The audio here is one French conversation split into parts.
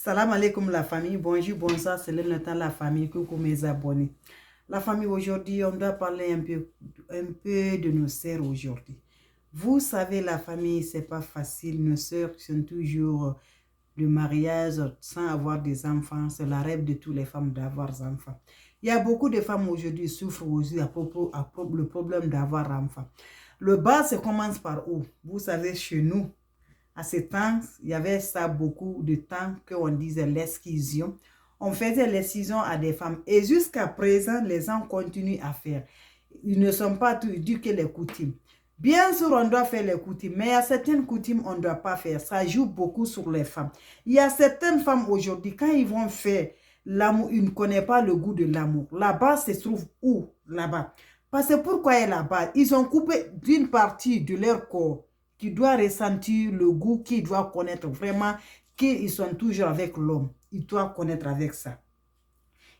Salam alaikum la famille, bonjour, bonsoir, c'est le temps la famille, coucou mes abonnés. La famille, aujourd'hui, on doit parler un peu de nos sœurs aujourd'hui. Vous savez, la famille, c'est pas facile. Nos sœurs sont toujours le mariage sans avoir des enfants. C'est la rêve de toutes les femmes d'avoir des enfants. Il y a beaucoup de femmes aujourd'hui qui souffrent aussi le problème d'avoir enfants. Le bas, ça commence par où? Vous savez, chez nous, à ce temps, il y avait ça beaucoup de temps qu'on disait l'excision. On faisait l'excision à des femmes. Et jusqu'à présent, les gens continuent à faire. Ils ne sont pas tous dits que les coutumes. Bien sûr, on doit faire les coutumes, mais il y a certaines coutumes on ne doit pas faire. Ça joue beaucoup sur les femmes. Il y a certaines femmes aujourd'hui, quand ils vont faire l'amour, ils ne connaissent pas le goût de l'amour. Là-bas, se trouve où? Là-bas. Parce que pourquoi est là-bas? Ils ont coupé d'une partie de leur corps qui doit ressentir le goût, qui doit connaître vraiment qu'ils sont toujours avec l'homme. Ils doivent connaître avec ça.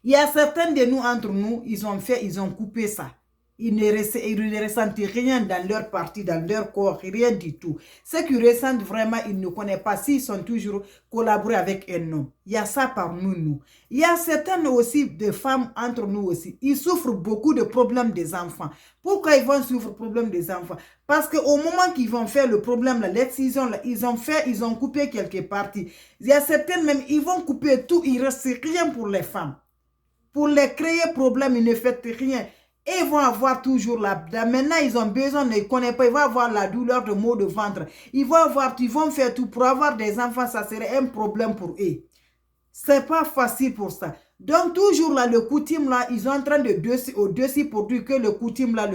Il y a certains de nous, entre nous, ils ont coupé ça. Ils ne ressentent rien dans leur partie, dans leur corps, rien du tout. Ce qu'ils ressentent vraiment, ils ne connaissent pas s'ils sont toujours collaborés avec un homme. Il y a ça parmi nous. Il y a certaines aussi de femmes entre nous aussi. Ils souffrent beaucoup de problèmes des enfants. Pourquoi ils vont souffrir du problème des enfants? Parce qu'au moment qu'ils vont faire le problème, l'excision, ils ont coupé quelques parties. Il y a certaines même, ils vont couper tout, il ne reste rien pour les femmes. Pour les créer problème, ils ne font rien. Et ils vont avoir toujours maintenant, ils ont besoin, ils ne connaissent pas, ils vont avoir la douleur de maux de ventre. Ils vont faire tout pour avoir des enfants, ça serait un problème pour eux. C'est pas facile pour ça. Donc, toujours là, le coutume là, ils sont en train de au-dessus pour dire que le coutume là.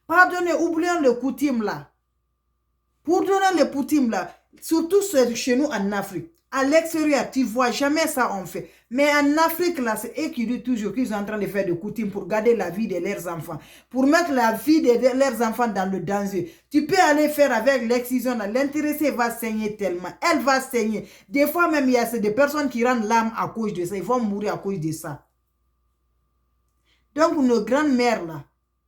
Pardonnez, oublions le coutume là. Pardonnez le coutume là. Surtout chez nous en Afrique. À l'extérieur, tu ne vois jamais ça on fait. Mais en Afrique, là, c'est eux qui disent toujours qu'ils sont en train de faire des coutumes pour garder la vie de leurs enfants. Pour mettre la vie de leurs enfants dans le danger. Tu peux aller faire avec l'excision. L'intéressé va saigner tellement. Elle va saigner. Des fois même, il y a des personnes qui rendent l'âme à cause de ça. Ils vont mourir à cause de ça. Donc, nos grandes-mères, là,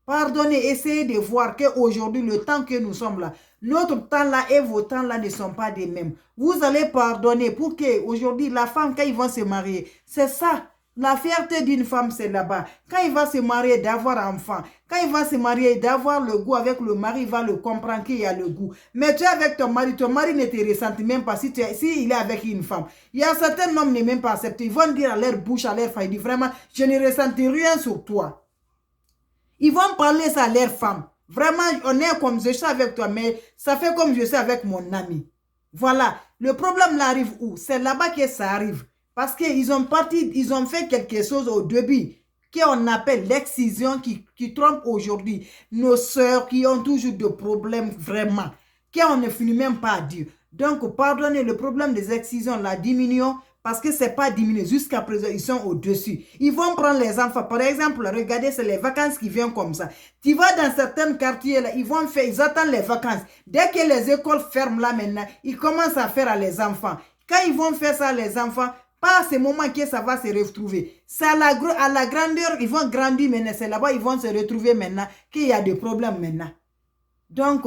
pardonnez, essayez de voir qu'aujourd'hui, le temps que nous sommes là, notre temps là et vos temps là ne sont pas les mêmes. Vous allez pardonner pour que aujourd'hui, la femme, quand ils vont se marier, c'est ça. La fierté d'une femme, c'est là-bas. Quand il va se marier, d'avoir un enfant. Quand il va se marier, d'avoir le goût avec le mari, il va le comprendre qu'il y a le goût. Mais tu es avec ton mari ne te ressent même pas si il est avec une femme. Il y a certains hommes qui ne même pas accepté. Ils vont dire à leur bouche, à leur femme, ils disent vraiment, je ne ressens rien sur toi. Ils vont parler ça à leur femme. Vraiment, on est comme je suis avec toi, mais ça fait comme je suis avec mon ami. Voilà. Le problème là arrive où? C'est là-bas que ça arrive. Parce qu'ils ont fait quelque chose au début qu'on appelle l'excision qui trompe aujourd'hui nos sœurs qui ont toujours des problèmes vraiment, qu'on ne finit même pas à dire. Donc, pardonnez, le problème des excisions, la diminution, parce que ce n'est pas diminué. Jusqu'à présent, ils sont au-dessus. Ils vont prendre les enfants. Par exemple, regardez, c'est les vacances qui viennent comme ça. Tu vas dans certains quartiers, là, ils attendent les vacances. Dès que les écoles ferment là maintenant, ils commencent à faire à les enfants. Quand ils vont faire ça à les enfants, pas à ce moment que ça va se retrouver. C'est à la grandeur, ils vont grandir maintenant. C'est là-bas, ils vont se retrouver maintenant qu'il y a des problèmes maintenant. Donc,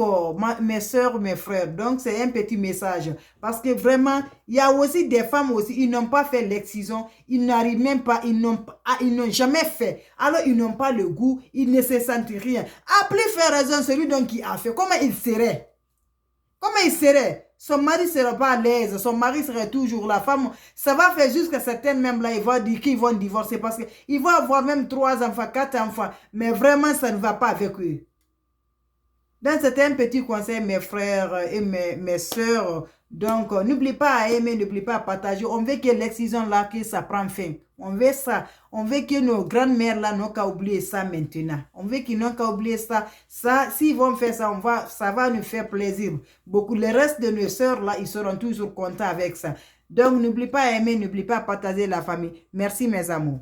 mes soeurs, mes frères, donc c'est un petit message. Parce que vraiment, il y a aussi des femmes aussi, ils n'ont pas fait l'excision, ils n'arrivent même pas, ils n'ont jamais fait. Alors, ils n'ont pas le goût, ils ne se sentent rien. À plus faire raison, celui donc qui a fait, comment il serait? Comment il serait? Son mari ne serait pas à l'aise, son mari serait toujours la femme. Ça va faire jusqu'à certaines même là, ils vont dire qu'ils vont divorcer parce qu'ils vont avoir même 3 enfants, 4 enfants. Mais vraiment, ça ne va pas avec eux. Donc, c'était un petit conseil, mes frères et mes soeurs. Donc, n'oublie pas à aimer, n'oublie pas à partager. On veut que l'excision là, que ça prenne fin. On veut ça. On veut que nos grandes-mères là n'ont qu'à oublier ça maintenant. On veut qu'ils n'ont qu'à oublier ça. Ça, s'ils vont faire ça, ça va nous faire plaisir. Beaucoup, le reste de nos soeurs là, ils seront toujours contents avec ça. Donc, n'oublie pas à aimer, n'oublie pas à partager la famille. Merci mes amours.